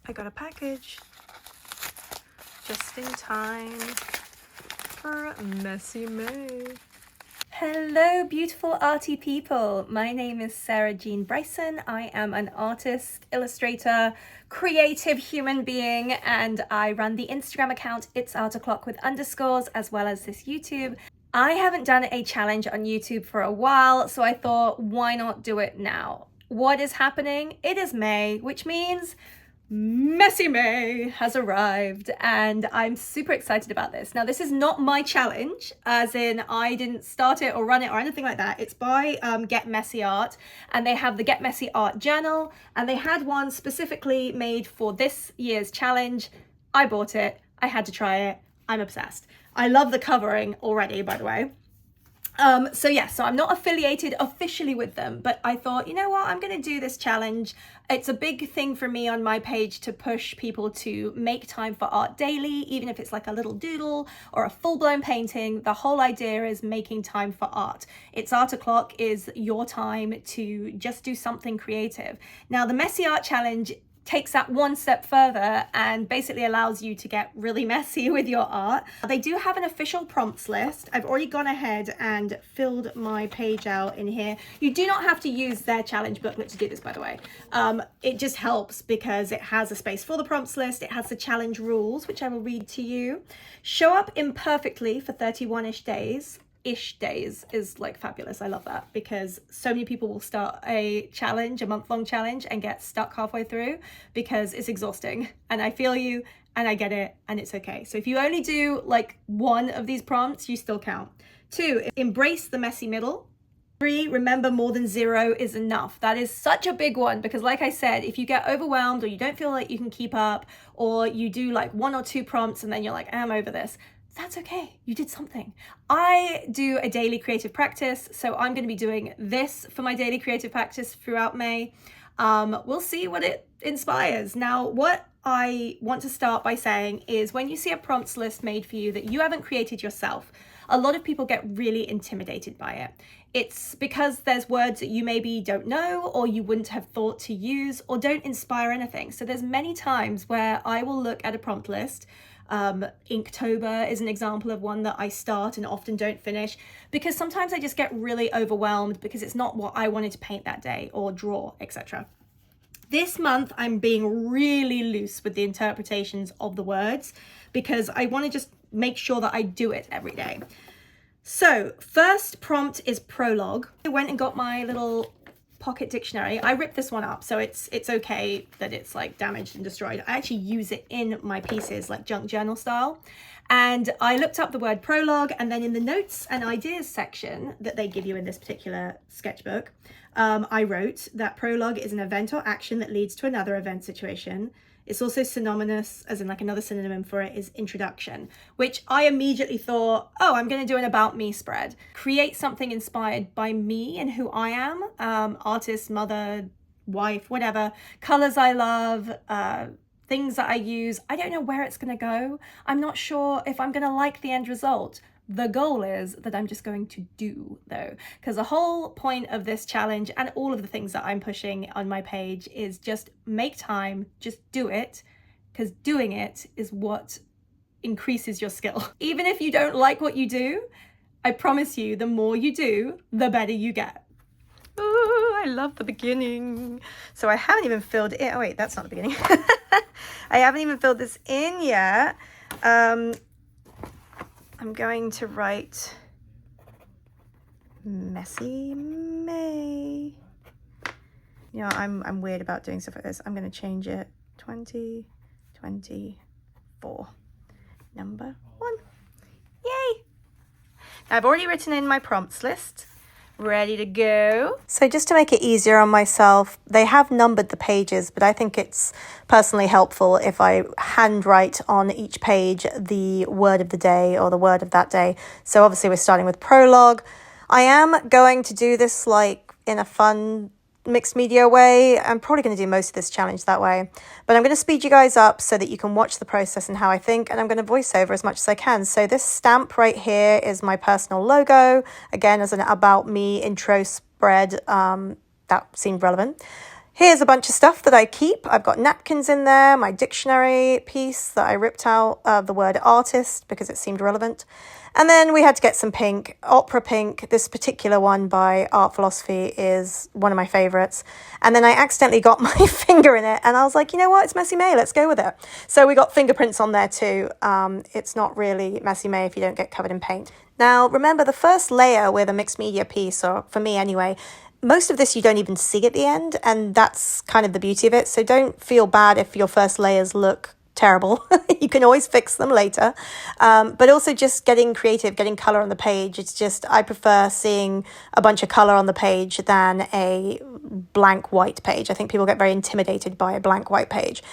I got a package just in time for Messy May. Hello, beautiful arty people. My name is Sarah Jean Bryson. I am an artist, illustrator, creative human being, and I run the Instagram account It's Art O'Clock with underscores, as well as this YouTube. I haven't done a challenge on YouTube for a while, so I thought, why not do it now? What is happening? It is May, which means Messy May has arrived, and I'm super excited about this. Now, this is not my challenge, as in I didn't start it or run it or anything like that. It's by Get Messy Art, and they have the Get Messy Art journal, and they had one specifically made for this year's challenge. I bought it. I had to try it. I'm obsessed. I love the covering already, by the way. So I'm not affiliated officially with them, but I thought, you know what, I'm going to do this challenge. It's a big thing for me on my page to push people to make time for art daily, even if it's like a little doodle or a full-blown painting. The whole idea is making time for art. It's Art O'Clock is your time to just do something creative. Now, the Messy Art Challenge takes that one step further and basically allows you to get really messy with your art. They do have an official prompts list. I've already gone ahead and filled my page out in here. You do not have to use their challenge booklet to do this, by the way. It just helps because it has a space for the prompts list. It has the challenge rules, which I will read to you. Show up imperfectly for 31-ish days. Ish days is like fabulous. I love that because so many people will start a challenge, a month-long challenge, and get stuck halfway through because it's exhausting. And I feel you and I get it, and it's okay. So if you only do like one of these prompts, you still count. 2, embrace the messy middle. 3, remember more than 0 is enough. That is such a big one because, like I said, if you get overwhelmed or you don't feel like you can keep up, or you do like 1 or 2 prompts and then you're like, I'm over this, that's okay. You did something. I do a daily creative practice, so I'm going to be doing this for my daily creative practice throughout May. We'll see what it inspires. Now, what I want to start by saying is when you see a prompts list made for you that you haven't created yourself, a lot of people get really intimidated by it. It's because there's words that you maybe don't know or you wouldn't have thought to use or don't inspire anything. So there's many times where I will look at a prompt list. Inktober is an example of one that I start and often don't finish because sometimes I just get really overwhelmed because it's not what I wanted to paint that day or draw, etc. This month I'm being really loose with the interpretations of the words because I want to just make sure that I do it every day. So first prompt is Prologue. I went and got my little pocket dictionary. I ripped this one up, so it's okay that it's like damaged and destroyed. I actually use it in my pieces like junk journal style. And I looked up the word prologue, and then in the notes and ideas section that they give you in this particular sketchbook, I wrote that prologue is an event or action that leads to another event situation. It's also synonymous, as in like another synonym for it is introduction, which I immediately thought, oh, I'm going to do an about me spread. Create something inspired by me and who I am, artist, mother, wife, whatever, colors I love, things that I use. I don't know where it's going to go. I'm not sure if I'm going to like the end result. The goal is that I'm just going to do, though, because the whole point of this challenge and all of the things that I'm pushing on my page is just make time, just do it, because doing it is what increases your skill. Even if you don't like what you do, I promise you, the more you do, the better you get. Ooh, I love the beginning. So I haven't even filled it. Oh, wait, that's not the beginning. I haven't even filled this in yet. I'm going to write Messy May. You know, I'm weird about doing stuff like this. I'm going to change it. 2024. Number 1. Yay! Now, I've already written in my prompts list. Ready to go. So just to make it easier on myself, they have numbered the pages, but I think it's personally helpful if I handwrite on each page the word of the day or the word of that day. So obviously we're starting with Prologue. I am going to do this like in a fun mixed media way. I'm probably going to do most of this challenge that way, but I'm going to speed you guys up so that you can watch the process and how I think, and I'm going to voice over as much as I can. So this stamp right here is my personal logo, again as an about me intro spread. That seemed relevant. Here's a bunch of stuff that I keep. I've got napkins in there, my dictionary piece that I ripped out of the word artist because it seemed relevant. And then we had to get some pink, opera pink. This particular one by Art Philosophy is one of my favorites. And then I accidentally got my finger in it and I was like, you know what, it's Messy May, let's go with it. So we got fingerprints on there too. It's not really Messy May if you don't get covered in paint. Now, remember the first layer with a mixed media piece, or for me anyway, most of this you don't even see at the end, and that's kind of the beauty of it. So don't feel bad if your first layers look terrible. You can always fix them later. But also just getting creative, getting color on the page. It's just, I prefer seeing a bunch of color on the page than a blank white page. I think people get very intimidated by a blank white page.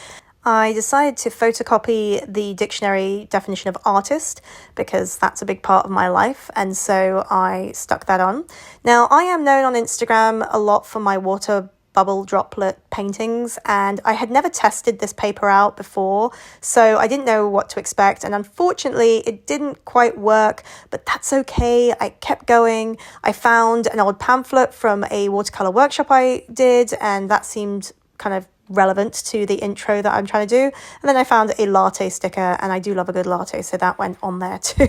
I decided to photocopy the dictionary definition of artist because that's a big part of my life, and so I stuck that on. Now, I am known on Instagram a lot for my water bubble droplet paintings, and I had never tested this paper out before, so I didn't know what to expect, and unfortunately it didn't quite work, but that's okay. I kept going. I found an old pamphlet from a watercolor workshop I did, and that seemed kind of relevant to the intro that I'm trying to do. And then I found a latte sticker, and I do love a good latte, so that went on there too.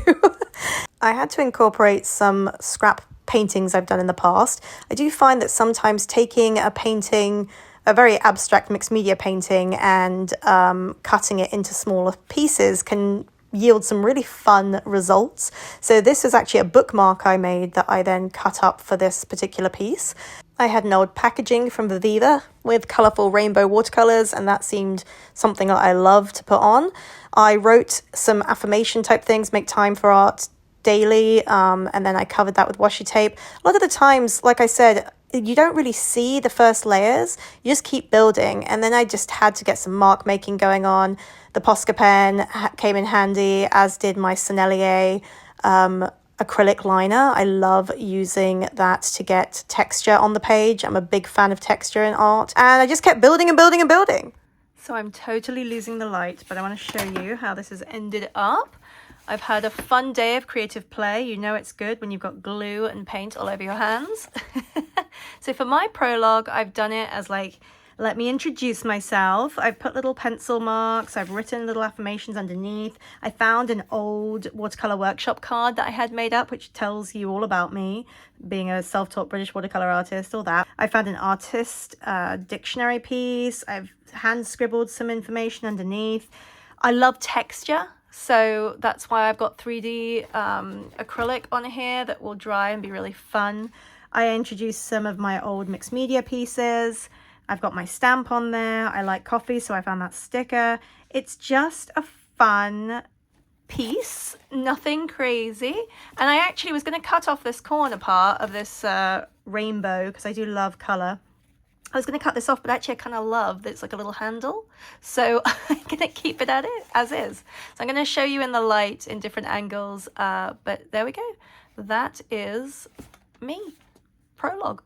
I had to incorporate some scrap paintings I've done in the past. I do find that sometimes taking a painting, a very abstract mixed media painting, and cutting it into smaller pieces can yield some really fun results. So this is actually a bookmark I made that I then cut up for this particular piece. I had an old packaging from Viviva with colourful rainbow watercolours, and that seemed something that I love to put on. I wrote some affirmation type things, make time for art daily, and then I covered that with washi tape. A lot of the times, like I said, you don't really see the first layers, you just keep building, and then I just had to get some mark making going on. The Posca pen came in handy, as did my Sennelier acrylic liner. I love using that to get texture on the page. I'm a big fan of texture in art, and I just kept building and building and building. So I'm totally losing the light, but I want to show you how this has ended up. I've had a fun day of creative play. You know it's good when you've got glue and paint all over your hands. So for my prologue, I've done it as like, let me introduce myself. I've put little pencil marks. I've written little affirmations underneath. I found an old watercolor workshop card that I had made up, which tells you all about me, being a self-taught British watercolor artist, all that. I found an artist dictionary piece. I've hand scribbled some information underneath. I love texture, so that's why I've got 3D acrylic on here that will dry and be really fun. I introduced some of my old mixed media pieces. I've got my stamp on there. I like coffee, so I found that sticker. It's just a fun piece, nothing crazy. And I actually was going to cut off this corner part of this rainbow because I do love colour. I was going to cut this off, but actually I kind of love that it's like a little handle. So I'm going to keep it at it as is. So I'm going to show you in the light in different angles. But there we go. That is me. Prologue.